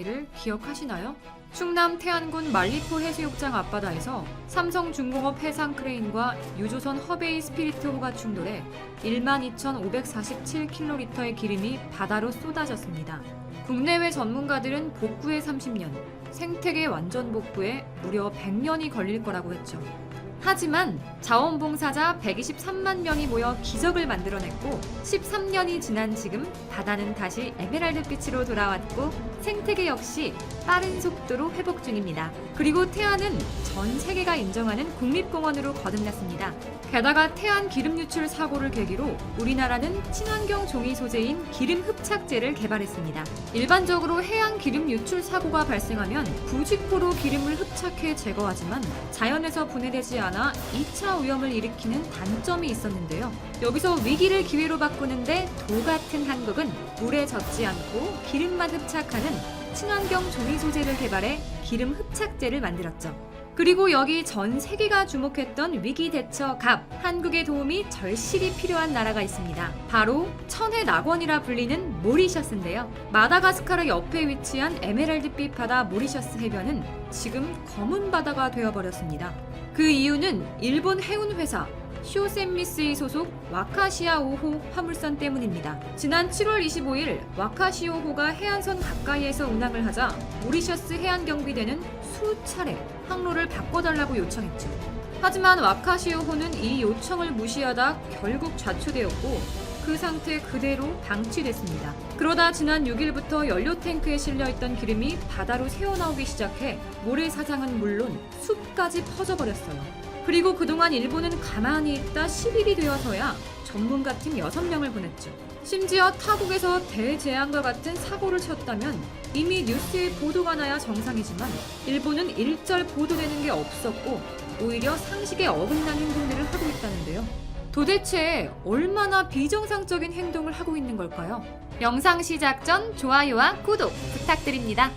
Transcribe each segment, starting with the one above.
일을 기억하시나요? 충남 태안군 말리포 해수욕장 앞바다에서 삼성중공업 해상 크레인과 유조선 허베이 스피리트호가 충돌해 12,547kl의 기름이 바다로 쏟아졌습니다. 국내외 전문가들은 복구에 30년, 생태계 완전 복구에 무려 100년이 걸릴 거라고 했죠. 하지만 자원봉사자 123만 명이 모여 기적을 만들어냈고 13년이 지난 지금 바다는 다시 에메랄드빛으로 돌아왔고 생태계 역시 빠른 속도로 회복 중입니다. 그리고 태안은 전 세계가 인정하는 국립공원으로 거듭났습니다. 게다가 태안 기름 유출 사고를 계기로 우리나라는 친환경 종이 소재인 기름 흡착제를 개발했습니다. 일반적으로 해양 기름 유출 사고가 발생하면 부직포로 기름을 흡착해 제거하지만 자연에서 분해되지 않아 2차 오염을 일으키는 단점이 있었는데요. 여기서 위기를 기회로 바꾸는데 도 같은 한국은 물에 젖지 않고 기름만 흡착하는 친환경 종이 소재를 개발해 기름 흡착제를 만들었죠. 그리고 여기 전 세계가 주목했던 위기 대처 갑, 한국의 도움이 절실히 필요한 나라가 있습니다. 바로 천혜 낙원이라 불리는 모리셔스인데요. 마다가스카르 옆에 위치한 에메랄드빛 바다 모리셔스 해변은 지금 검은 바다가 되어버렸습니다. 그 이유는 일본 해운회사 쇼센미스이 소속 와카시아 5호 화물선 때문입니다. 지난 7월 25일 와카시 5호가 해안선 가까이에서 운항을 하자 모리셔스 해안경비대는 수차례 항로를 바꿔달라고 요청했죠. 하지만 와카시 5호는 이 요청을 무시하다 결국 좌초되었고 그 상태 그대로 방치됐습니다. 그러다 지난 6일부터 연료 탱크에 실려있던 기름이 바다로 새어나오기 시작해 모래사장은 물론 숲까지 퍼져버렸어요. 그리고 그동안 일본은 가만히 있다 10일이 되어서야 전문가팀 6명을 보냈죠. 심지어 타국에서 대재앙과 같은 사고를 쳤다면 이미 뉴스에 보도가 나야 정상이지만 일본은 일절 보도되는 게 없었고 오히려 상식에 어긋난 행동들을 하고 있다는데요. 도대체 얼마나 비정상적인 행동을 하고 있는 걸까요? 영상 시작 전 좋아요와 구독 부탁드립니다.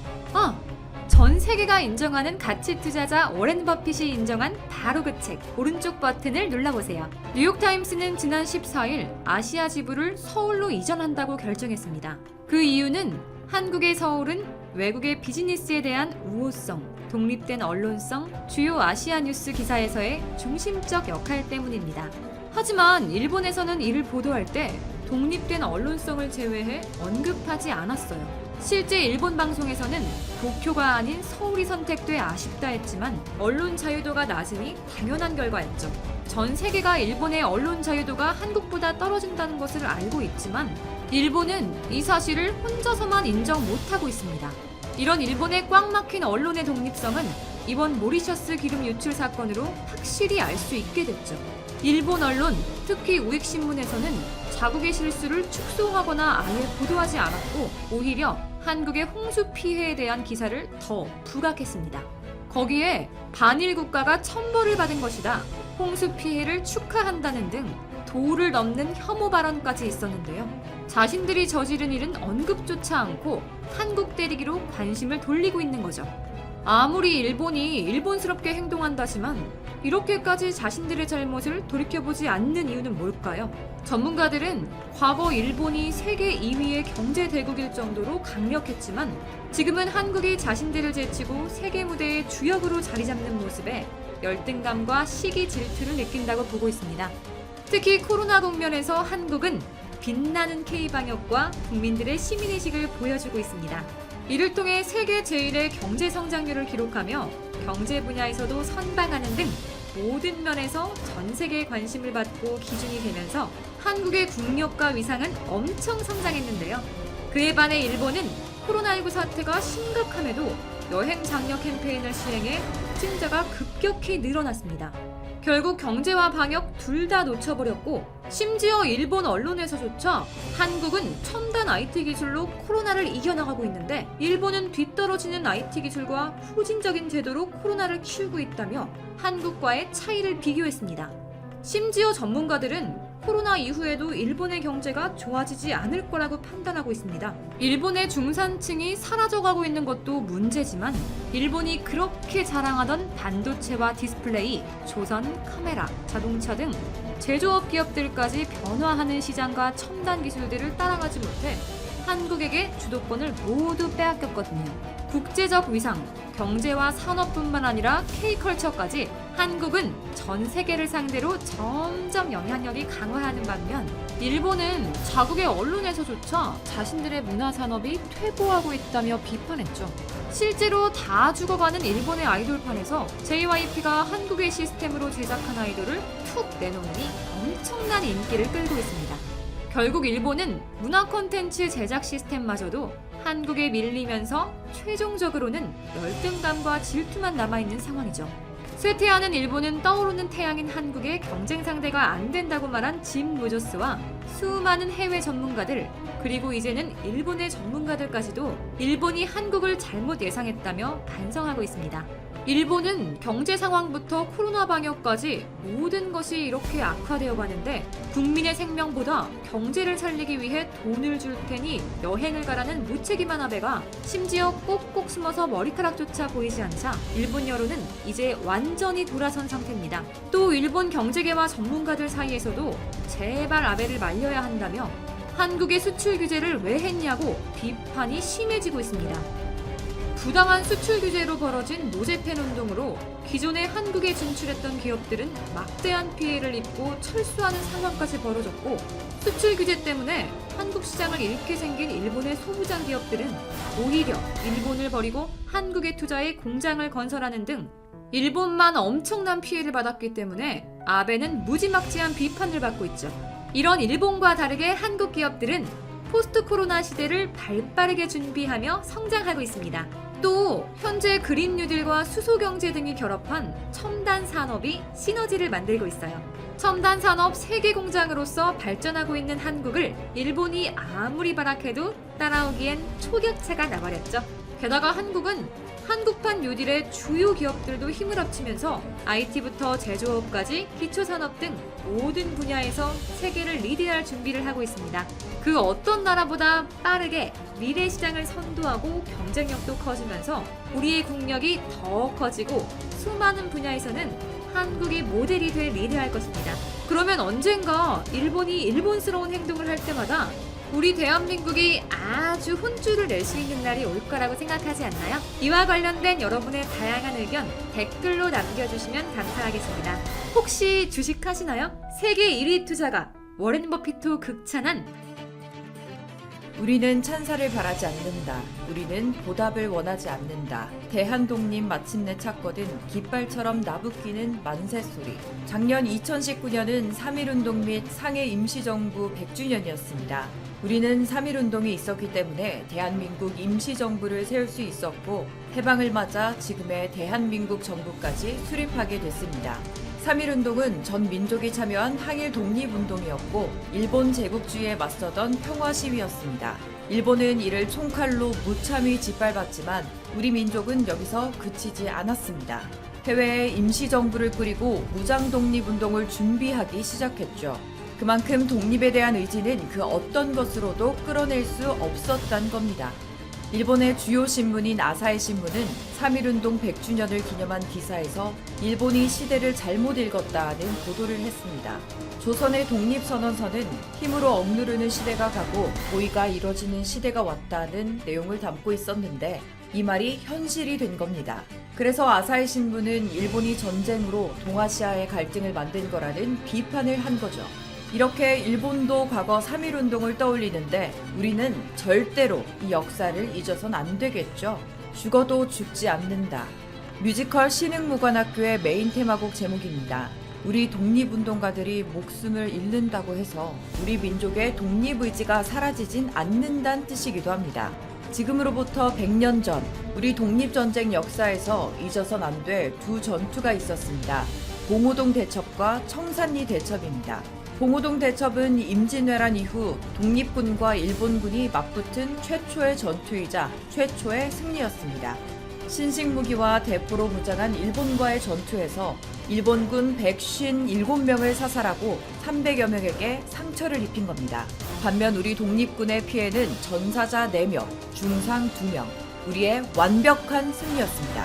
전 세계가 인정하는 가치 투자자 워렌 버핏이 인정한 바로 그 책 오른쪽 버튼을 눌러보세요. 뉴욕타임스는 지난 14일 아시아 지부를 서울로 이전한다고 결정했습니다. 그 이유는 한국의 서울은 외국의 비즈니스에 대한 우호성, 독립된 언론성, 주요 아시아 뉴스 기사에서의 중심적 역할 때문입니다. 하지만 일본에서는 이를 보도할 때 독립된 언론성을 제외해 언급하지 않았어요. 실제 일본 방송에서는 도쿄가 아닌 서울이 선택돼 아쉽다 했지만 언론 자유도가 낮으니 당연한 결과였죠. 전 세계가 일본의 언론 자유도가 한국보다 떨어진다는 것을 알고 있지만 일본은 이 사실을 혼자서만 인정 못하고 있습니다. 이런 일본의 꽉 막힌 언론의 독립성은 이번 모리셔스 기름 유출 사건으로 확실히 알 수 있게 됐죠. 일본 언론, 특히 우익신문에서는 자국의 실수를 축소하거나 아예 보도하지 않았고 오히려 한국의 홍수 피해에 대한 기사를 더 부각했습니다. 거기에 반일 국가가 천벌을 받은 것이다, 홍수 피해를 축하한다는 등 도를 넘는 혐오 발언까지 있었는데요. 자신들이 저지른 일은 언급조차 않고 한국 때리기로 관심을 돌리고 있는 거죠. 아무리 일본이 일본스럽게 행동한다지만 이렇게까지 자신들의 잘못을 돌이켜보지 않는 이유는 뭘까요? 전문가들은 과거 일본이 세계 2위의 경제 대국일 정도로 강력했지만 지금은 한국이 자신들을 제치고 세계 무대의 주역으로 자리 잡는 모습에 열등감과 시기 질투를 느낀다고 보고 있습니다. 특히 코로나 국면에서 한국은 빛나는 K방역과 국민들의 시민의식을 보여주고 있습니다. 이를 통해 세계 제1의 경제 성장률을 기록하며 경제 분야에서도 선방하는 등 모든 면에서 전 세계의 관심을 받고 기준이 되면서 한국의 국력과 위상은 엄청 성장했는데요. 그에 반해 일본은 코로나19 사태가 심각함에도 여행 장려 캠페인을 시행해 확진자가 급격히 늘어났습니다. 결국 경제와 방역 둘 다 놓쳐버렸고 심지어 일본 언론에서조차 한국은 첨단 IT 기술로 코로나를 이겨나가고 있는데 일본은 뒤떨어지는 IT 기술과 후진적인 제도로 코로나를 키우고 있다며 한국과의 차이를 비교했습니다. 심지어 전문가들은 코로나 이후에도 일본의 경제가 좋아지지 않을 거라고 판단하고 있습니다. 일본의 중산층이 사라져가고 있는 것도 문제지만 일본이 그렇게 자랑하던 반도체와 디스플레이, 조선, 카메라, 자동차 등 제조업 기업들까지 변화하는 시장과 첨단 기술들을 따라가지 못해 한국에게 주도권을 모두 빼앗겼거든요. 국제적 위상, 경제와 산업뿐만 아니라 K컬처까지 한국은 전 세계를 상대로 점점 영향력이 강화하는 반면 일본은 자국의 언론에서조차 자신들의 문화산업이 퇴보하고 있다며 비판했죠. 실제로 다 죽어가는 일본의 아이돌판에서 JYP가 한국의 시스템으로 제작한 아이돌을 툭 내놓으니 엄청난 인기를 끌고 있습니다. 결국 일본은 문화 콘텐츠 제작 시스템마저도 한국에 밀리면서 최종적으로는 열등감과 질투만 남아있는 상황이죠. 쇠퇴하는 일본은 떠오르는 태양인 한국의 경쟁 상대가 안 된다고 말한 짐 로저스와 수많은 해외 전문가들, 그리고 이제는 일본의 전문가들까지도 일본이 한국을 잘못 예상했다며 반성하고 있습니다. 일본은 경제 상황부터 코로나 방역까지 모든 것이 이렇게 악화되어 가는데 국민의 생명보다 경제를 살리기 위해 돈을 줄 테니 여행을 가라는 무책임한 아베가 심지어 꼭꼭 숨어서 머리카락조차 보이지 않자 일본 여론은 이제 완전히 돌아선 상태입니다. 또 일본 경제계와 전문가들 사이에서도 제발 아베를 말려야 한다며 한국의 수출 규제를 왜 했냐고 비판이 심해지고 있습니다. 부당한 수출 규제로 벌어진 노재팬 운동으로 기존에 한국에 진출했던 기업들은 막대한 피해를 입고 철수하는 상황까지 벌어졌고, 수출 규제 때문에 한국 시장을 잃게 생긴 일본의 소부장 기업들은 오히려 일본을 버리고 한국에 투자해 공장을 건설하는 등 일본만 엄청난 피해를 받았기 때문에 아베는 무지막지한 비판을 받고 있죠. 이런 일본과 다르게 한국 기업들은 포스트 코로나 시대를 발빠르게 준비하며 성장하고 있습니다. 또 현재 그린 뉴딜과 수소 경제 등이 결합한 첨단 산업이 시너지를 만들고 있어요. 첨단 산업 세계 공장으로서 발전하고 있는 한국을 일본이 아무리 발악해도 따라오기엔 초격차가 나버렸죠. 게다가 한국은 한국판 뉴딜의 주요 기업들도 힘을 합치면서 IT부터 제조업까지 기초산업 등 모든 분야에서 세계를 리드할 준비를 하고 있습니다. 그 어떤 나라보다 빠르게 미래 시장을 선도하고 경쟁력도 커지면서 우리의 국력이 더 커지고 수많은 분야에서는 한국이 모델이 돼 리드할 것입니다. 그러면 언젠가 일본이 일본스러운 행동을 할 때마다 우리 대한민국이 아주 혼쭐을 낼 수 있는 날이 올 거라고 생각하지 않나요? 이와 관련된 여러분의 다양한 의견 댓글로 남겨주시면 감사하겠습니다. 혹시 주식하시나요? 세계 1위 투자가 워렌 버핏도 극찬한 우리는 찬사를 바라지 않는다. 우리는 보답을 원하지 않는다. 대한독립 마침내 찾거든 깃발처럼 나부끼는 만세소리. 작년 2019년은 3.1운동 및 상해 임시정부 100주년이었습니다. 우리는 3.1운동이 있었기 때문에 대한민국 임시정부를 세울 수 있었고, 해방을 맞아 지금의 대한민국 정부까지 수립하게 됐습니다. 3.1운동은 전 민족이 참여한 항일 독립운동이었고 일본 제국주의에 맞서던 평화시위였습니다. 일본은 이를 총칼로 무참히 짓밟았지만 우리 민족은 여기서 그치지 않았습니다. 해외에 임시정부를 꾸리고 무장독립운동을 준비하기 시작했죠. 그만큼 독립에 대한 의지는 그 어떤 것으로도 끌어낼 수 없었단 겁니다. 일본의 주요 신문인 아사히 신문은 3.1운동 100주년을 기념한 기사에서 일본이 시대를 잘못 읽었다는 보도를 했습니다. 조선의 독립선언서는 힘으로 억누르는 시대가 가고 고의가 이뤄지는 시대가 왔다는 내용을 담고 있었는데 이 말이 현실이 된 겁니다. 그래서 아사히 신문은 일본이 전쟁으로 동아시아의 갈등을 만든 거라는 비판을 한 거죠. 이렇게 일본도 과거 3.1운동을 떠올리는데 우리는 절대로 이 역사를 잊어선 안 되겠죠. 죽어도 죽지 않는다. 뮤지컬 신흥무관학교의 메인 테마곡 제목입니다. 우리 독립운동가들이 목숨을 잃는다고 해서 우리 민족의 독립의지가 사라지진 않는다는 뜻이기도 합니다. 지금으로부터 100년 전 우리 독립전쟁 역사에서 잊어선 안 될 두 전투가 있었습니다. 봉오동 대첩과 청산리 대첩입니다. 봉오동 대첩은 임진왜란 이후 독립군과 일본군이 맞붙은 최초의 전투이자 최초의 승리였습니다. 신식무기와 대포로 무장한 일본과의 전투에서 일본군 157명을 사살하고 300여 명에게 상처를 입힌 겁니다. 반면 우리 독립군의 피해는 전사자 4명, 중상 2명, 우리의 완벽한 승리였습니다.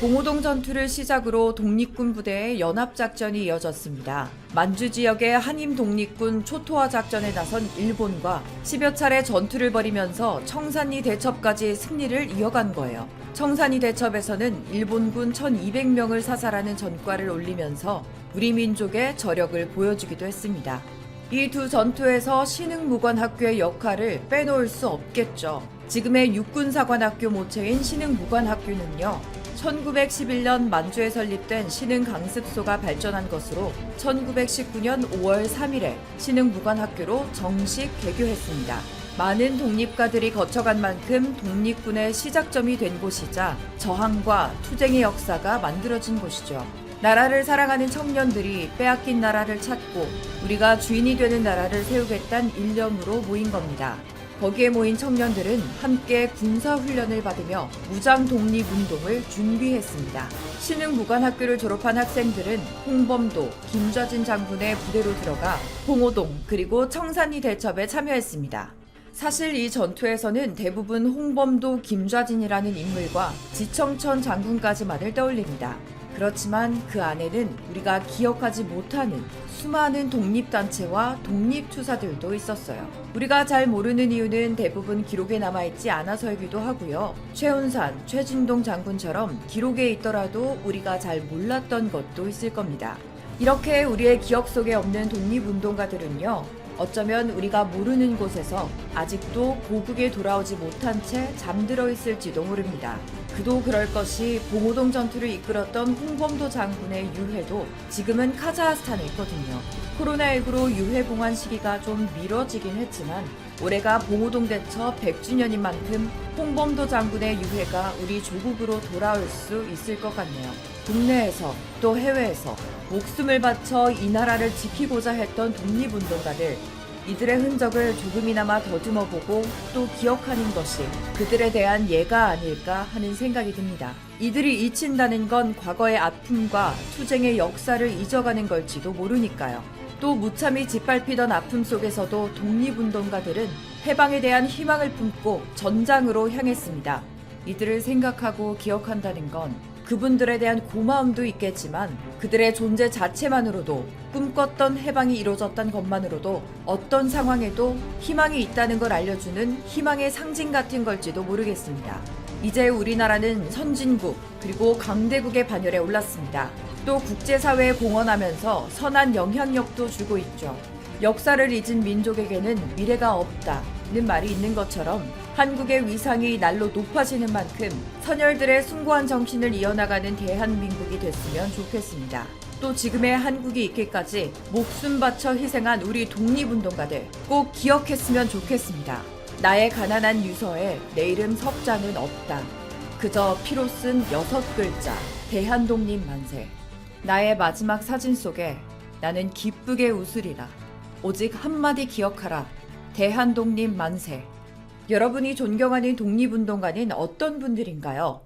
봉오동 전투를 시작으로 독립군 부대의 연합작전이 이어졌습니다. 만주 지역의 한임 독립군 초토화 작전에 나선 일본과 10여 차례 전투를 벌이면서 청산리 대첩까지 승리를 이어간 거예요. 청산리 대첩에서는 일본군 1200명을 사살하는 전과를 올리면서 우리 민족의 저력을 보여주기도 했습니다. 이 두 전투에서 신흥무관학교의 역할을 빼놓을 수 없겠죠. 지금의 육군사관학교 모체인 신흥무관학교는요, 1911년 만주에 설립된 신흥강습소가 발전한 것으로 1919년 5월 3일에 신흥무관학교로 정식 개교했습니다. 많은 독립가들이 거쳐간 만큼 독립군의 시작점이 된 곳이자 저항과 투쟁의 역사가 만들어진 곳이죠. 나라를 사랑하는 청년들이 빼앗긴 나라를 찾고 우리가 주인이 되는 나라를 세우겠다는 일념으로 모인 겁니다. 거기에 모인 청년들은 함께 군사훈련을 받으며 무장 독립운동을 준비했습니다. 신흥무관학교를 졸업한 학생들은 홍범도, 김좌진 장군의 부대로 들어가 봉오동 그리고 청산리 대첩에 참여했습니다. 사실 이 전투에서는 대부분 홍범도, 김좌진이라는 인물과 지청천 장군까지만을 떠올립니다. 그렇지만 그 안에는 우리가 기억하지 못하는 수많은 독립단체와 독립투사들도 있었어요. 우리가 잘 모르는 이유는 대부분 기록에 남아있지 않아서이기도 하고요. 최훈산, 최진동 장군처럼 기록에 있더라도 우리가 잘 몰랐던 것도 있을 겁니다. 이렇게 우리의 기억 속에 없는 독립운동가들은요, 어쩌면 우리가 모르는 곳에서 아직도 고국에 돌아오지 못한 채 잠들어 있을지도 모릅니다. 그도 그럴 것이 봉오동 전투를 이끌었던 홍범도 장군의 유해도 지금은 카자흐스탄에 있거든요. 코로나19로 유해 봉환 시기가 좀 미뤄지긴 했지만 올해가 봉오동 대첩 100주년인 만큼 홍범도 장군의 유해가 우리 조국으로 돌아올 수 있을 것 같네요. 국내에서 또 해외에서 목숨을 바쳐 이 나라를 지키고자 했던 독립운동가들, 이들의 흔적을 조금이나마 더듬어보고 또 기억하는 것이 그들에 대한 예가 아닐까 하는 생각이 듭니다. 이들이 잊힌다는 건 과거의 아픔과 투쟁의 역사를 잊어가는 걸지도 모르니까요. 또 무참히 짓밟히던 아픔 속에서도 독립운동가들은 해방에 대한 희망을 품고 전장으로 향했습니다. 이들을 생각하고 기억한다는 건 그분들에 대한 고마움도 있겠지만 그들의 존재 자체만으로도, 꿈꿨던 해방이 이루어졌던 것만으로도 어떤 상황에도 희망이 있다는 걸 알려주는 희망의 상징 같은 걸지도 모르겠습니다. 이제 우리나라는 선진국 그리고 강대국의 반열에 올랐습니다. 또 국제사회에 공헌하면서 선한 영향력도 주고 있죠. 역사를 잊은 민족에게는 미래가 없다는 말이 있는 것처럼 한국의 위상이 날로 높아지는 만큼 선열들의 숭고한 정신을 이어나가는 대한민국이 됐으면 좋겠습니다. 또 지금의 한국이 있기까지 목숨 바쳐 희생한 우리 독립운동가들 꼭 기억했으면 좋겠습니다. 나의 가난한 유서에 내 이름 석자는 없다. 그저 피로 쓴 6글자 대한독립 만세. 나의 마지막 사진 속에 나는 기쁘게 웃으리라. 오직 한마디 기억하라. 대한독립 만세. 여러분이 존경하는 독립운동가는 어떤 분들인가요?